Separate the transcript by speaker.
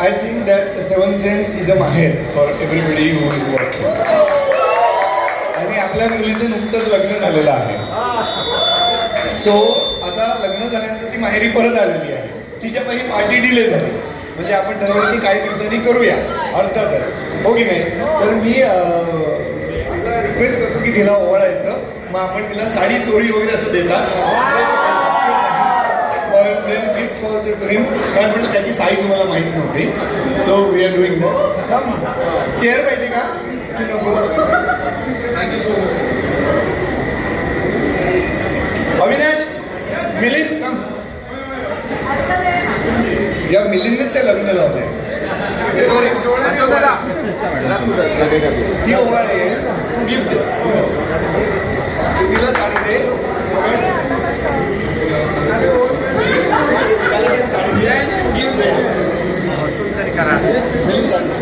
Speaker 1: I think that Seven Sense is a माहेर for everybody who is working. आणि आपल्या मुलीचं नुकतंच लग्न झालेलं आहे. सो आता लग्न झाल्यानंतर ती माहेरी परत आलेली आहे. तिच्या पहिली पार्टी डिले झाली. म्हणजे आपण ठरवलं की काही दिवसांनी करूया अर्थातच, हो की नाही. तर मी तिला रिक्वेस्ट करतो की तिला ओवाळायचं. मग आपण तिला साडी चोळी वगैरे असं देतात. Gift voucher to him. कारण म्हणजे त्याची साईज मला माहीत नव्हती. So we are doing that. Come chair पाहिजे का की नको?
Speaker 2: Thank you so much.
Speaker 1: Avinash, Milind come. या मिलिंदनेच ते लग्न लावलंय. ती ओवाळेल, तू गिफ्ट दे. तू तिला साडी दे. साडी दे, गिफ्ट दे. मिलिंद साडी दे.